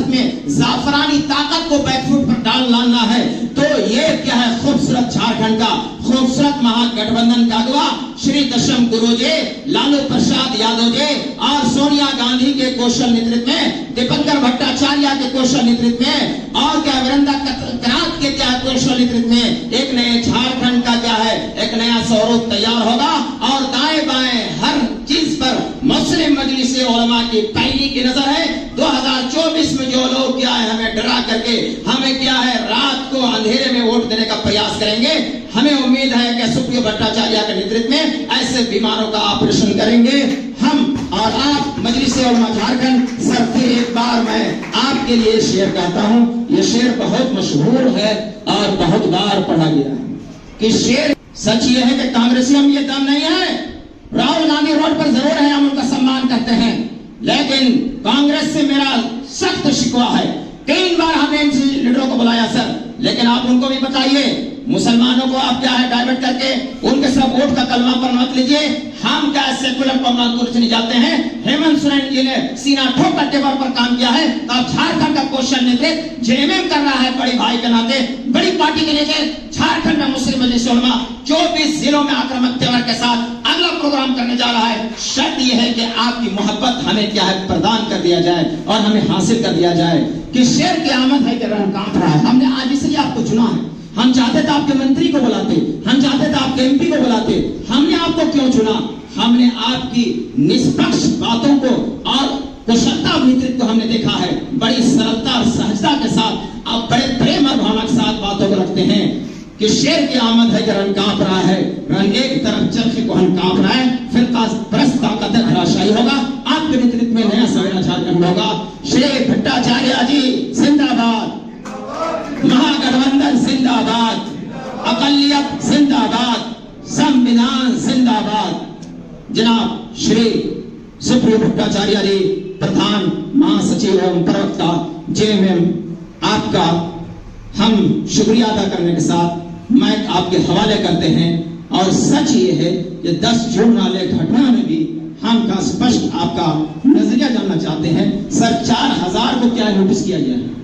सियासत में जाफरानी ताकत को बैकफुट पर डालना है तो ये क्या है, खूबसूरत झारखंड का खूबसूरत महागठबंधन का अगवा श्री दशम गुरु जी, लालू प्रसाद यादव जी और सोनिया गांधी के कौशल नेतृत्व में, दीपंकर भट्टाचार्य के कौशल नेतृत्व में और क्या वृंदा करात के क्या कौशल नेतृत्व में एक नए झारखंड का क्या है, एक नया स्वरूप तैयार होगा। और दाएं बाएं हर चीज पर मुस्लिम मजलिस उलमा की पैनी की नजर है। 2024 में जो लोग क्या है हमें डरा करके हमें क्या है रात को अंधेरे में वोट देने का प्रयास करेंगे, हमें उम्मीद है कि सुप्रियो भट्टाचार्य के नेतृत्व में ऐसे बीमारों का ऑपरेशन करेंगे हम और आप। मजलिस उलमा झारखंड सर फिर एक बार मैं आपके लिए शेर कहता हूँ, ये शेर बहुत मशहूर है और बहुत बार पढ़ा गया है कि शेर सच ये है कि कांग्रेसियों में ये दम नहीं है। राहुल गांधी रोड पर जरूर है, हम उनका सम्मान करते हैं, लेकिन कांग्रेस से मेरा सख्त शिकवा है। 3 बार हमने इन लीडरों को बुलाया सर, लेकिन आप उनको भी बताइए मुसलमानों को आप क्या है डाइवर्ट करके उनके सब वोट का कलमा पर मत लीजिए। हम क्या सेकुलर पर नहीं जाते हैं। हेमंत सोरेन जी ने सीना ठोक कर टेबल पर काम किया है। अब झारखंड का क्वेश्चन नेतृत्व जेएमएम कर रहा है, बड़ी भाई के नाते बड़ी पार्टी के लिए झारखंड में मुस्लिम मजलिस उलमा 24 जिलों में आक्रामक तेवर के साथ अगला प्रोग्राम करने जा रहा है। शर्त यह है कि आपकी मोहब्बत हमें क्या है प्रदान कर दिया जाए और हमें हासिल कर दिया जाए कि शेर की आमद है कि रण कांप रहा है। हमने आज इसलिए आपको चुना है। हम चाहते थे आपके मंत्री को बुलाते, हम चाहते थे आपके एमपी को बुलाते। हमने आपको क्यों चुना? हमने आपकी निष्पक्ष बातों को और कुशलता नेतृत्व को हमने देखा है। बड़ी सरलता और सहजता के साथ आप बड़े प्रेम और भावना के साथ बातों को रखते हैं कि शेर की आमद है कि रण कांप रहा है। रण एक तरफ चरखे को हम कांप रहा है, फिर परस्त का कदर धराशायी होगा। आपके नेतृत्व में नया सवेरा झारखंड होगा। श्री भट्टाचार्य जी जिंदाबाद, महागठबंधन जिंदाबाद, अकलियत जिंदाबाद, संविधान जिंदाबाद। जनाब श्री सुप्रियो भट्टाचार्य जी प्रधान महासचिव एवं प्रवक्ता जेएमएम, आपका हम शुक्रिया अदा करने के साथ माइक आपके हवाले करते हैं। और सच ये है कि 10 जून वाले घटना में भी हम का स्पष्ट आपका नजरिया जानना चाहते हैं। सर 4000 को क्या नोटिस किया गया है?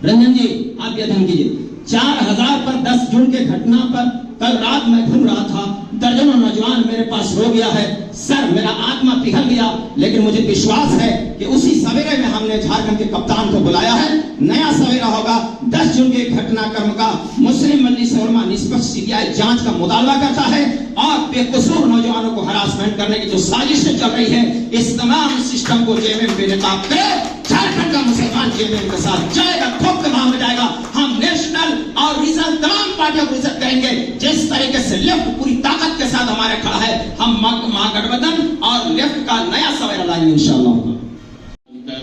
रंजन जी आप यह ध्यान कीजिए, 4000 पर 10 जून के घटना पर कल रात मैं घूम रहा था, दर्जनों नौजवान मेरे पास रो गया है। सर मेरा आत्मा पिघल गया, लेकिन मुझे विश्वास है कि उसी सवेरे में हमने झारखंड के कप्तान को बुलाया है। नया सवेरा होगा। 10 जून के घटनाक्रम का मुस्लिम मजलिस उलमा निष्पक्ष सीबीआई जांच का मुतालबा करता है और बेकसूर नौजवानों को हरासमेंट करने की जो साजिशें चल रही है, इस तमाम सिस्टम को जेएमएम बेनकाब करे। झारखंड का मुसलमान जेएमएम के साथ जाएगा, ठोक के वहां में जाएगा। हम नेशनल और रीजनल तमाम पार्टियों को इज्जत करेंगे। जिस तरीके से लेफ्ट पूरी ताकत के साथ हमारे खड़ा है, हम महागठबंधन और लेफ्ट का नया सवेरा लाएंगे इंशाअल्लाह।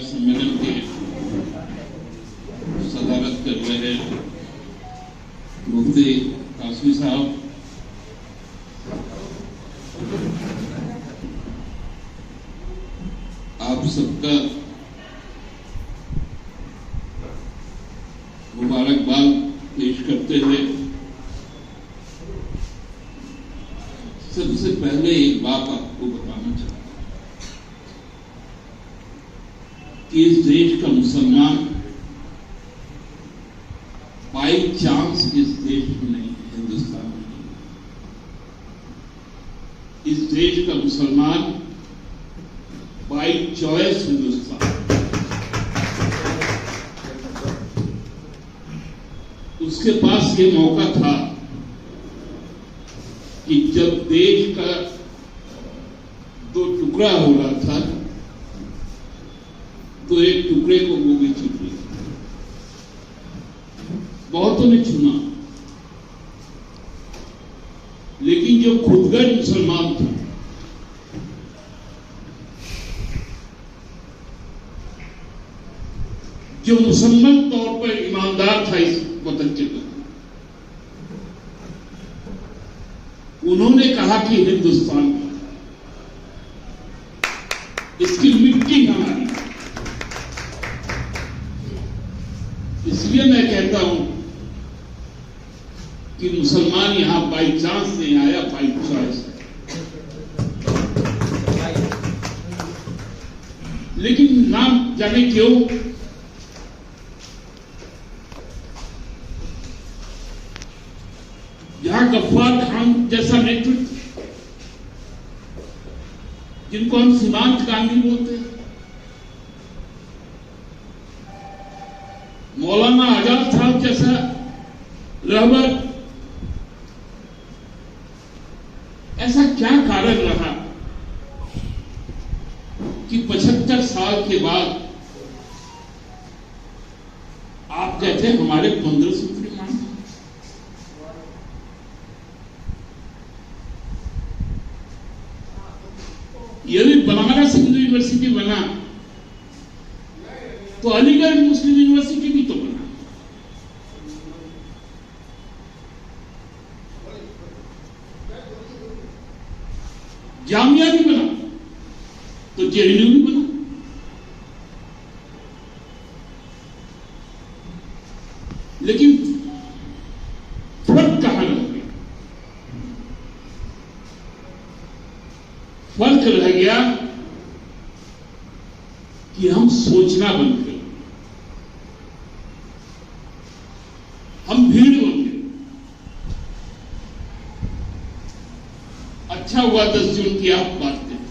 सम्मेलन की सदारत कर रहे मुफ्ती कासमी साहब, आप सबका मुबारकबाद पेश करते हुए सबसे पहले एक बात आपको बताना चाहता हूं कि इस देश का मुसलमान बाई चांस इस देश में नहीं, हिंदुस्तान में नहीं। इस देश का मुसलमान बाई चॉइस हिंदुस्तान। उसके पास ये मौका था कि जब देश का 2 टुकड़ा हो रहा था तो एक टुकड़े को वो भी चुन लिया। बहुतों ने चुना, लेकिन जो खुदगर्ज मुसलमान था, जो मुसलमान तौर पर ईमानदार था इस वतन के लोग, उन्होंने कहा कि हिंदुस्तान इसकी मिट्टी हमारी। इसलिए मैं कहता हूं कि मुसलमान यहां बाई चांस नहीं आया, बाई चॉइस। लेकिन नाम जाने क्यों गफ्फार खान जैसा नेतृत्व, जिनको हम सीमांत गांधी बोलते हैं, मौलाना आजाद साहब जैसा रहबर, ऐसा क्या कारण रहा कि 75 साल के बाद आप कहते हैं हमारे 15 सूत्री मांग? यदि बनारस हिंदू यूनिवर्सिटी बना तो अलीगढ़ मुस्लिम यूनिवर्सिटी भी तो बना। जामिया भी बना तो जेएनयू भी बना। लेकिन फर्क कहां रह गया? फर्क रह गया कि हम सोचना बंद कर, हम भीड़ बन गए। अच्छा हुआ 10 जून की आप बात करें।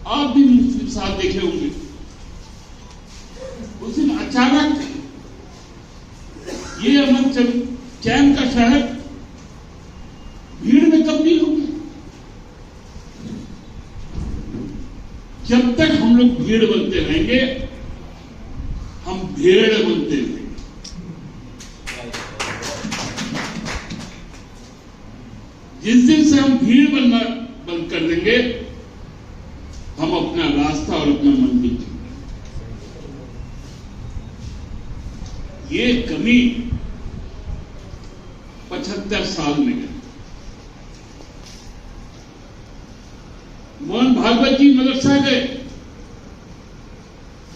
आप भी मुस्लिम साहब देखे होंगे, उस दिन अचानक ये अमन चैन का शहर भीड़ में तब्दील हो गया। जब तक हम लोग भीड़ बनते रहेंगे, हम भेड़ बनते रहेंगे। जिस दिन से हम भीड़ बनना बंद कर देंगे, हम अपना रास्ता और अपना मंजिल चुनेंगे। ये कमी 75 साल में गई। मोहन भागवत जी मदरसा गए,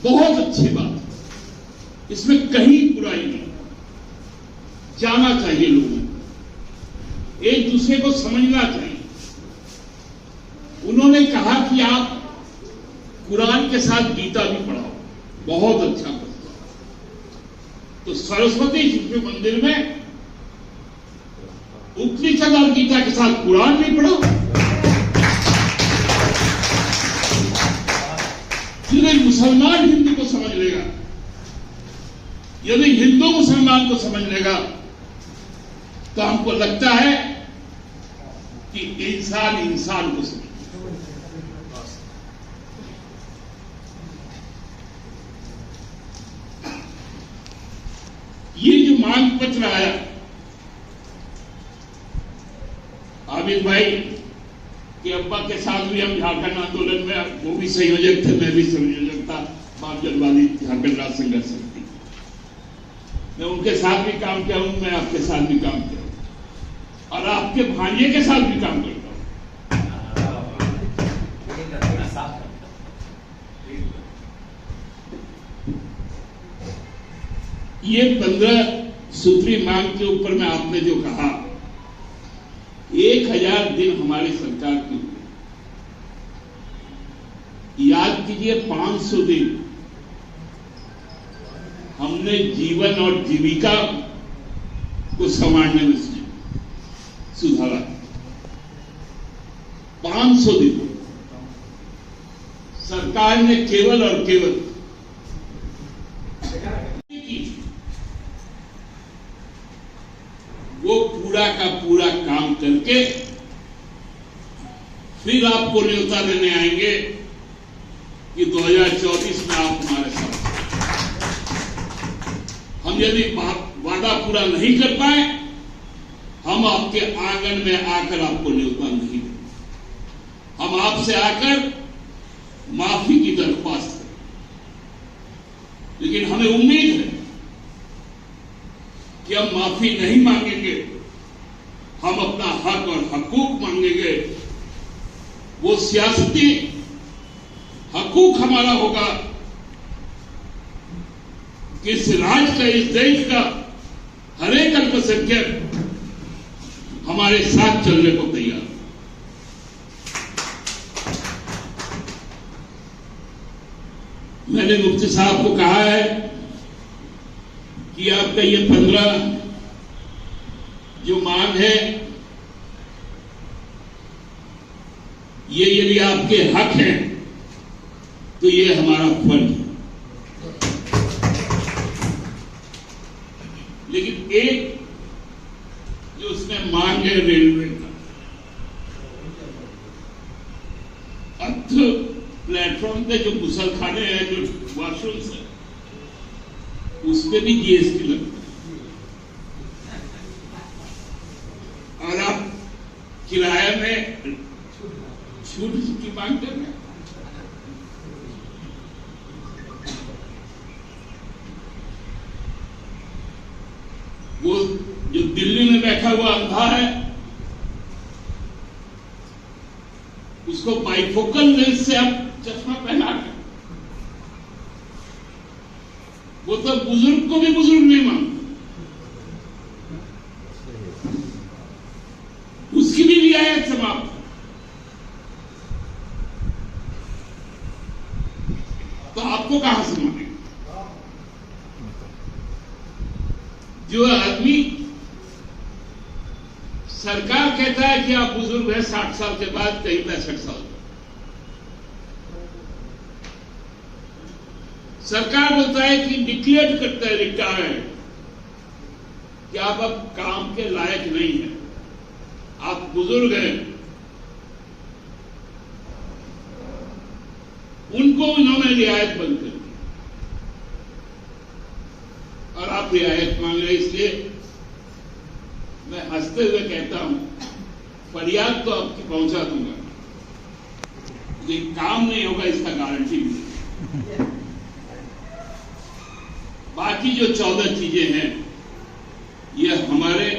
बहुत अच्छी बात, इसमें कहीं बुराई नहीं। जाना चाहिए, लोगों को एक दूसरे को समझना चाहिए। उन्होंने कहा कि आप कुरान के साथ गीता भी पढ़ाओ, बहुत अच्छा प्रस्ताव। तो सरस्वती शिशु मंदिर में उपनिषद और गीता के साथ कुरान भी पढ़ो। यदि मुसलमान हिंदू को समझ लेगा, यदि हिंदू मुसलमान को समझ लेगा, तो हमको लगता है कि इंसान इंसान को समझ। ये जो मांग पत्र आया, आबिद भाई के अब्बा के साथ भी हम झारखंड आंदोलन में, वो भी संयोजक थे, मैं भी संयोजक था, बाप जनवादी झारखंड राज्य संघर्ष समिति। मैं उनके साथ भी काम किया हूं, मैं आपके साथ भी काम किया हूं, और आपके भांजे के साथ भी काम करता हूं। ये 15 सूत्री मांग के ऊपर में आपने जो कहा, 1000 दिन हमारी सरकार की, याद कीजिए 500 दिन हमने जीवन और जीविका को संवारने में सुधारा। 500 दिन सरकार ने केवल और केवल वो पूरा का पूरा काम करके फिर आपको न्योता देने आएंगे कि 2024 में आप हमारे साथ। हम यदि वादा पूरा नहीं कर पाए, हम आपके आंगन में आकर आपको न्योता नहीं देंगे। हम आपसे आकर माफी की दरख्वास्त करें, लेकिन हमें उम्मीद है कि हम माफी नहीं मांगेंगे, हम अपना हक और हकूक मांगेंगे। वो सियासती हकूक हमारा होगा कि इस राज्य का, इस देश का हर एक अल्पसंख्यक हमारे साथ चलने को तैयार। मैंने मुफ्ती साहब को कहा है कि आपका ये 15 जो मांग है, ये यदि आपके हक हैं तो ये हमारा फर्ज है। लेकिन एक जो उसमें मांग है रेलवे का, अर्थ प्लेटफॉर्म पे जो गुसलखाने हैं, जो वॉशरूम्स हैं, उस पे भी जीएसटी लगता है और आप किराए में छूट की मांग कर रहे हैं। वो जो दिल्ली में बैठा हुआ अंधा है, उसको बाइफोकल लेंस से आप चश्मा पहना के, वो तो बुजुर्ग को भी बुजुर्ग नहीं मानता, उसकी भी रियायत समाप्त। तो आपको कहां से मानेगा? जो आदमी, सरकार कहता है कि आप बुजुर्ग हैं 60 साल के बाद, कहीं 65 साल, सरकार बोलता है कि डिक्लेयर करता है रिटायर्ड, कि आप अब काम के लायक नहीं हैं, आप बुजुर्ग हैं। उनको उन्होंने रियायत बंद कर दी और आप रियायत मांग रहे। इसलिए मैं हंसते हुए कहता हूं, फरियाद तो आपकी पहुंचा दूंगा, लेकिन काम नहीं होगा इसका गारंटी नहीं। बाकी जो 14 चीजें हैं, ये हमारे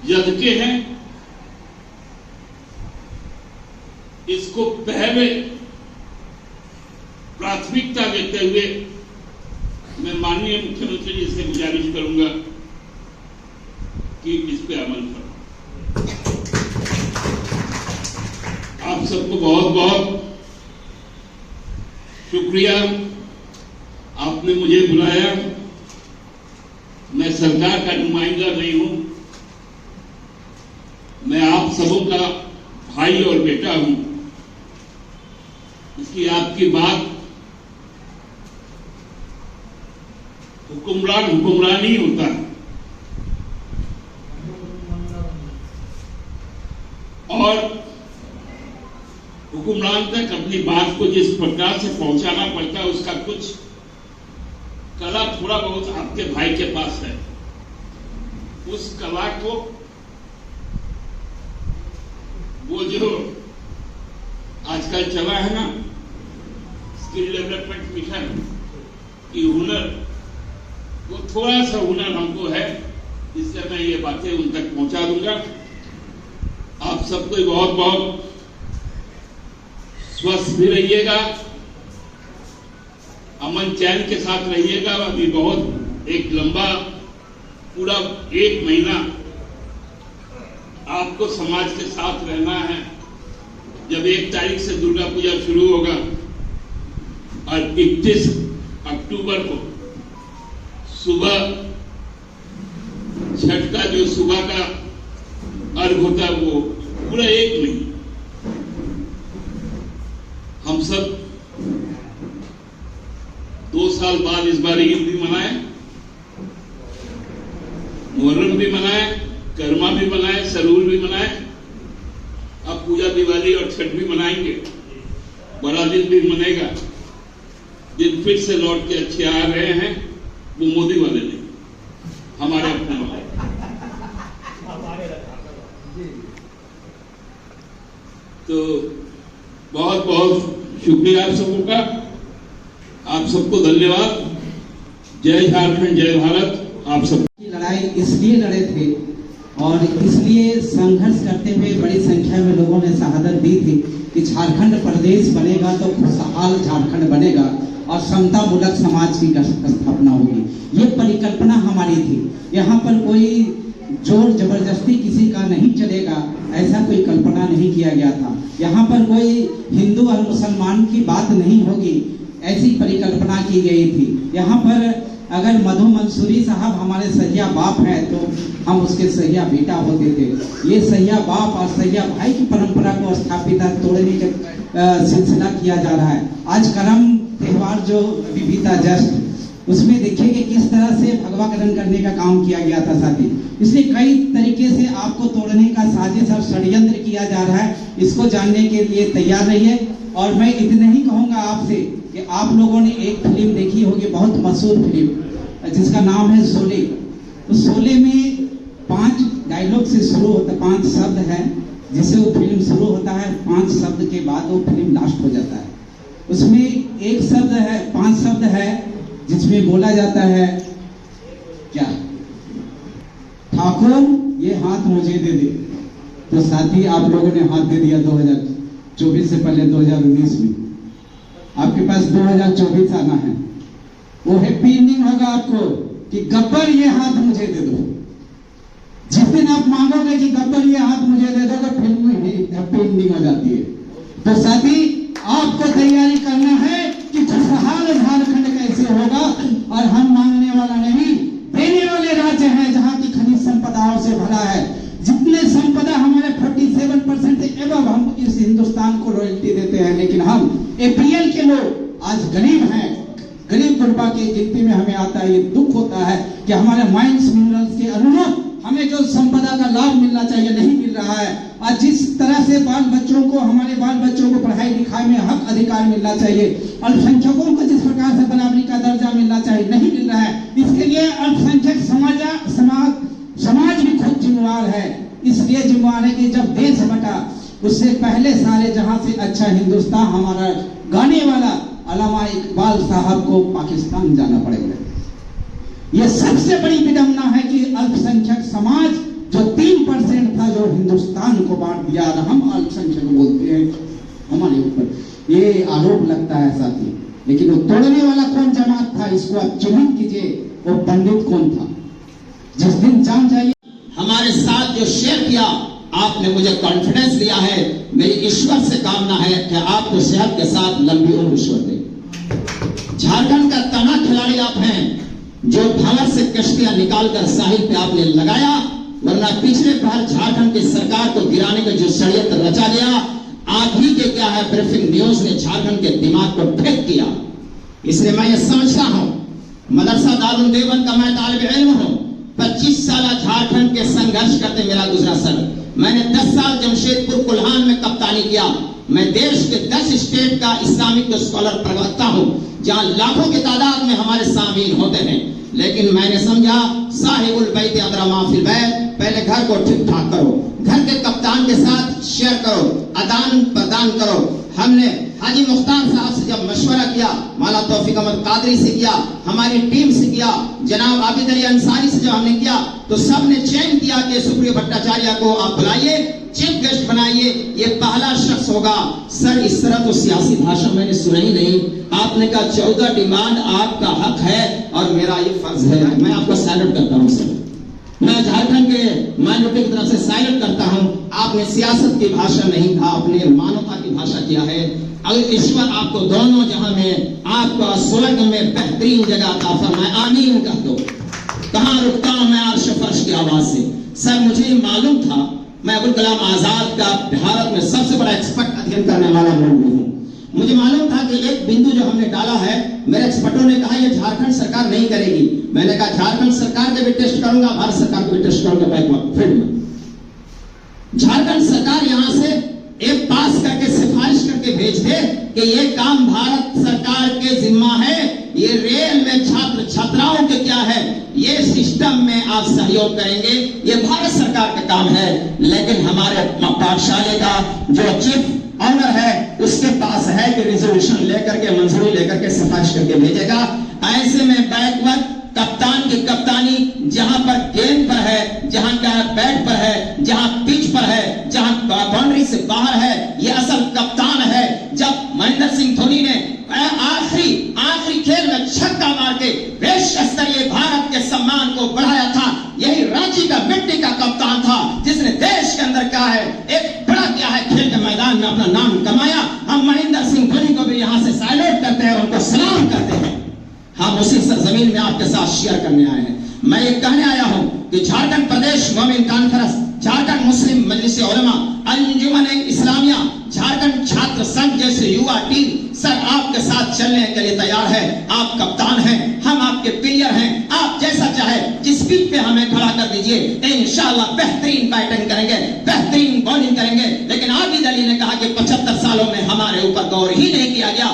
जद के हैं। इसको पहले प्राथमिकता देते हुए मैं माननीय मुख्यमंत्री जी से गुजारिश करूंगा कि इस पे अमल करो। आप सबको बहुत बहुत शुक्रिया, आपने मुझे बुलाया। मैं सरकार का नुमाइंदा नहीं हूं, मैं आप सबों का भाई और बेटा हूं। इसलिए आपकी बात हुक्मरान ही होता है, और हुक्मरान तक अपनी बात को जिस प्रकार से पहुंचाना पड़ता है, उसका कुछ कला थोड़ा बहुत आपके भाई के पास है। उस कला को, वो जो आजकल चला है ना, स्किल डेवलपमेंट मिशन की हुनर, वो थोड़ा सा हुनर हमको है, इसलिए मैं ये बातें उन तक पहुंचा दूंगा। आप सबको बहुत बहुत स्वस्थ भी रहिएगा, अमन चैन के साथ रहिएगा। अभी बहुत एक लंबा पूरा 1 महीना आपको समाज के साथ रहना है। जब 1 तारीख से दुर्गा पूजा शुरू होगा और 31 अक्टूबर को सुबह छठ का जो सुबह का अर्घ होता है, वो पूरा 1 महीना हम सब 2 साल बाद इस बार ईद भी मनाए, मुहर्रम भी मनाए, करमा भी मनाए, सरूर भी मनाए। अब पूजा, दिवाली और छठ भी मनाएंगे। बड़ा दिन भी मनेगा। दिन फिर से लौट के अच्छे आ रहे हैं, वो मोदी वाले नहीं, हमारे अपने वाले। तो बहुत बहुत शुक्रिया आप सबों का, आप सबको धन्यवाद। जय झारखंड, जय भारत। आप सब लड़ाई इसलिए लड़े थे और इसलिए संघर्ष करते हुए बड़ी संख्या में लोगों ने शहादत दी थी कि झारखंड प्रदेश बनेगा तो खुशहाल झारखंड बनेगा और समता मूलक समाज की स्थापना होगी। ये परिकल्पना हमारी थी। यहाँ पर कोई जोर जबरदस्ती किसी का नहीं चलेगा, ऐसा कोई कल्पना नहीं किया गया था। यहाँ पर कोई हिंदू और मुसलमान की बात नहीं होगी, ऐसी परिकल्पना की गई थी। यहाँ पर अगर मधु मंसूरी साहब हमारे सहिया बाप हैं तो हम उसके सहिया बेटा होते थे। ये सहिया बाप और सहिया भाई की परंपरा को स्थापित तोड़ने का सिलसिला किया जा रहा है। आज करम त्योहार जो अभी बीता जस्ट, उसमें देखिए कि किस तरह से भगवाकरण करने का काम किया गया था साथी। इसलिए कई तरीके से आपको तोड़ने का साजिश और षड्यंत्र किया जा रहा है। इसको जानने के लिए तैयार रहिए। और मैं इतना ही कहूँगा आपसे कि आप लोगों ने एक फिल्म देखी होगी, बहुत मशहूर फिल्म, जिसका नाम है शोले। तो शोले में 5 डायलॉग से शुरू होता, 5 शब्द है जिससे वो फिल्म शुरू होता है। 5 शब्द के बाद वो फिल्म लास्ट हो जाता है। उसमें एक शब्द है, 5 शब्द है जिसमें बोला जाता है क्या, ठाकुर ये हाथ मुझे दे दे। तो साथी आप लोगों ने हाथ दे दिया 2024 से पहले 2019 में। आपके पास 2024 आना है। वो हैप्पी एंडिंग होगा आपको कि गब्बर ये हाथ मुझे दे दो। जिस दिन आप मांगोगे कि गब्बर ये हाथ मुझे दे दो तो फिल्म में हैप्पी एंडिंग हो जाती है। तो साथी आपको तैयारी करना है कि खुशहाल झारखंड कैसे होगा। और हम मांगने वाला नहीं, देने वाले राज्य हैं जहां की खनिज संपदाओं से भरा है। जितने संपदा हमारे 47% से एवं हम इस हिंदुस्तान को रॉयल्टी देते हैं, लेकिन हम एपीएल के लोग आज गरीब हैं। गरीब गुरबा की गिनती में हमें आता है, ये दुख होता है कि हमारे माइंस मिनरल्स के अनुरूप हमें जो संपदा का लाभ मिलना चाहिए नहीं मिल रहा है। और जिस तरह से बाल बच्चों को, हमारे बाल बच्चों को पढ़ाई लिखाई में हक अधिकार मिलना चाहिए, अल्पसंख्यकों को जिस प्रकार से बराबरी का दर्जा मिलना चाहिए नहीं मिल रहा है। इसके लिए अल्पसंख्यक समाज भी खुद जिम्मेवार है। इसलिए जिम्मेवार है कि जब देश बटा उससे पहले सारे जहां से अच्छा हिंदुस्तान, हमारा गाने वाला अल्लामा इकबाल साहब को पाकिस्तान जाना पड़ेगा। यह सबसे बड़ी विडंबना है कि अल्पसंख्यक समाज जो 3% था, जो हिंदुस्तान को बांट दिया, हम अल्पसंख्यक बोलते हैं हमारे ऊपर ये आरोप लगता है साथी। लेकिन वो तोड़ने वाला कौन जमात था, इसको आप चिन्हित कीजिए। वो पंडित कौन था? जिस दिन जान जाइए। हमारे साथ जो शेयर किया, आपने मुझे कॉन्फिडेंस दिया है। मेरी ईश्वर से कामना है कि आपको सेहत के साथ लंबी उम्र ईश्वर दे। झारखंड का तना खिलाड़ी आप हैं, जो भंवर से कश्तियां निकालकर साहिल पे आपने लगाया, वरना पिछले बार झारखंड की सरकार को गिराने का जो षड्यंत्र रचा गया, आप ही के क्या है ब्रीफिंग न्यूज ने झारखंड के दिमाग को फेंक किया। इसलिए मैं ये समझता हूं, मदरसा दारुल देवबंद का मैं तालिब इल्म हूं। 25 साल झारखंड के संघर्ष करते मेरा गुजरा सर। मैंने 10 साल जमशेदपुर कुल्हान में कप्तानी किया। मैं देश के 10 स्टेट का इस्लामिक स्कॉलर प्रवक्ता हूं, जहां लाखों की तादाद में हमारे सामीन होते हैं। लेकिन मैंने समझा साहिबुल बैत अदरा माफिल बैत, पहले घर को ठीक ठाक करो, घर के कप्तान के साथ शेयर करो, आदान प्रदान करो। हमने हाजी मुख्तार साहब से जब मशवरा किया, मौला तौफीक अहमद कादरी से किया, हमारी टीम से किया, जनाब आबिद अली अंसारी से जब हमने किया, तो सबने चयन किया कि सुप्रिय भट्टाचार्य को आप बुलाइए, चीफ गेस्ट बनाइए, ये पहला शख्स होगा। सर इस तरह तो सियासी भाषण मैंने सुना ही नहीं। आपने कहा 14 डिमांड आपका हक है और मेरा ये फर्ज है। मैं आपको सैल्यूट करता हूँ सर। मैं झारखंड के माइनॉरिटी की तरफ से सैल्यूट करता हूँ। आपने सियासत की भाषा नहीं कहा, आपने मानवता की भाषा किया है। अगर ईश्वर आपको दोनों जहां में, आपको स्वर्ग में बेहतरीन जगह अता फरमाए, आमीन कह दो। कहां रुकता हूं मैं अर्श फर्श की आवाज से। सर मुझे मालूम था मैं अबुल कलाम आजाद का भारत में सबसे बड़ा एक्सपर्ट अध्ययन करने वाला लोग हूँ। मुझे मालूम था कि एक बिंदु जो हमने डाला है, मेरे एक्सपर्टों ने कहा ये झारखंड सरकार नहीं करेगी। मैंने कहा झारखंड सरकार के भी टेस्ट करूंगा, भारत सरकार को भी टेस्ट करूंगा बैकवर्ड फील्ड में। झारखंड सरकार यहां से एक पास करके सिफारिश करके भेज दे कि ये काम भारत सरकार के जिम्मा है। ये रेल में छात्र छात्राओं के क्या है, ये सिस्टम में आप सहयोग करेंगे, ये भारत सरकार का काम है। लेकिन हमारे पाठशाले का जो चीफ ऑनर है, उसके पास है कि रिजोल्यूशन लेकर के, मंजूरी लेकर के सिफारिश करके भेजेगा। ऐसे में बैकवर्ड कप्तान की कप्तानी जहां पर गेंद पर है, जहां का बैट पर है, जहां पिच पर है, जहां बाउंड्री से बाहर है, ये असल कप्तान है। जब महेंद्र सिंह धोनी ने आखिरी खेल में छक्का मार के विश्व स्तरीय भारत के सम्मान को बढ़ाया था, यही रांची का मिट्टी का कप्तान था, जिसने देश के अंदर क्या है एक बड़ा क्या है खेल के मैदान में अपना नाम कमाया। हम महेंद्र सिंह धोनी को भी यहां से सैल्यूट करते हैं, उनको सलाम करते हैं। हम हम उसी सरजमीन में आपके साथ शेयर करने आए हैं। मैं ये कहने आया हूं कि झारखंड प्रदेश मोमिन कॉन्फ्रेंस, झारखंड मुस्लिम मजलिस उलमा, अंजुमन इस्लामिया, झारखंड छात्र संघ जैसे युवा टीम सर आपके साथ चलने के लिए तैयार है। आप कप्तान हैं, हम आपके प्लेयर हैं। आप जैसा चाहे जिस पिच पे हमें खड़ा कर दीजिए, इंशाल्लाह बेहतरीन बैटिंग करेंगे, बेहतरीन बॉलिंग करेंगे। लेकिन आबिद अली ने कहा कि 75 सालों में हमारे ऊपर गौर ही नहीं किया गया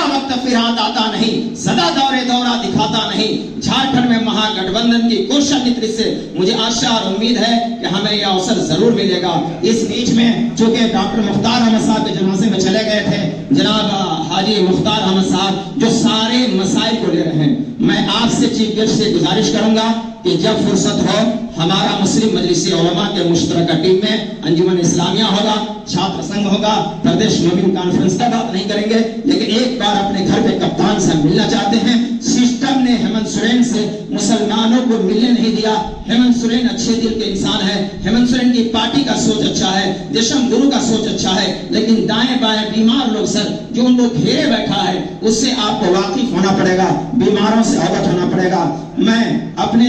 वक्त फिर हाथ आता नहीं, सदा दौरे दौरा दिखाता नहीं। झारखंड में महागठबंधन की कौशल नीति से मुझे आशा और उम्मीद है कि हमें यह अवसर जरूर मिलेगा। इस बीच में चूंकि डॉक्टर मुख्तार अहमद साहब के जनाजे में चले गए थे, जनाब हाजी मुख्तार अहमद साहब जो सारे मसाइल को ले रहे हैं, मैं आपसे चीफ गेस्ट से गुजारिश करूंगा कि जब फुर्सत हो हमारा मुस्लिम मजलिस उलमा के मुश्तरका टीम में अंजुमन इस्लामिया होगा, छात्र संघ होगा, प्रदेश मोमिन कॉन्फ्रेंस का बात नहीं करेंगे, लेकिन एक बार अपने घर पे कप्तान से मिलना चाहते हैं। सिस्टम ने हेमंत सोरेन से मुसलमानों को मिलने नहीं दिया। हेमंत सोरेन अच्छे दिल के इंसान है, हेमंत सोरेन की पार्टी का सोच अच्छा है, देशम गुरु का सोच अच्छा है, लेकिन दाएं बाएं बीमार लोग सर जो उनको घेरे बैठा है, उससे आपको वाकिफ होना पड़ेगा, बीमारों से अवगत होना पड़ेगा। मैं अपने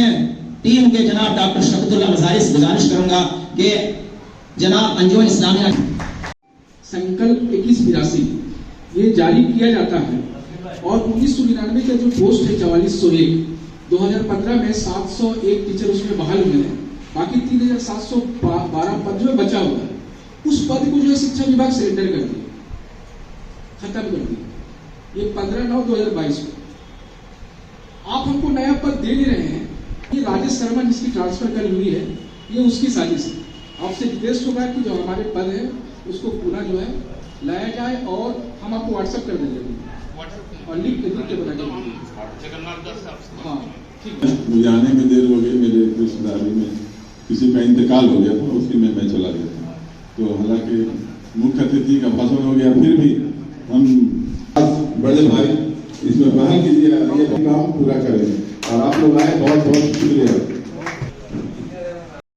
टीम के जनाब डॉक्टर शफकतुल्लाह मज़ारी से गुजारिश करूंगा कि जनाब अंजुमन इस्लामिया संकल्प 2182 ये जारी किया जाता है और 1999 का जो पोस्ट है 4401, 2015 में 701 टीचर उसमें बहाल हुए हैं, बाकी 3712 पद जो है बचा हुआ है। उस पद को जो है शिक्षा विभाग सरेंडर कर दिया, खत्म कर दिया। ये 15/9/2022 को आप हमको नया पद दे नहीं रहे हैं। ये राजेश शर्मा जिसकी ट्रांसफर कल हुई है, ये उसकी साजिश है। आपसे रिक्वेस्ट होगा कि जो हमारे पद है उसको पूरा जो है लाया जाए और हम आपको व्हाट्सएप कर देंगे और लिख के बता देंगे। हाँ ठीक है। मुझे आने में देर हो गई, मेरे रिश्तेदारी में किसी का इंतकाल हो गया था, उसकी में मैं चला गया था। तो हालांकि मुख्य अतिथि का भाषण हो गया, फिर भी हम बड़े भाई इसमें पहल कीजिए, ये काम पूरा करें और आप लोग आए, बहुत बहुत शुक्रिया।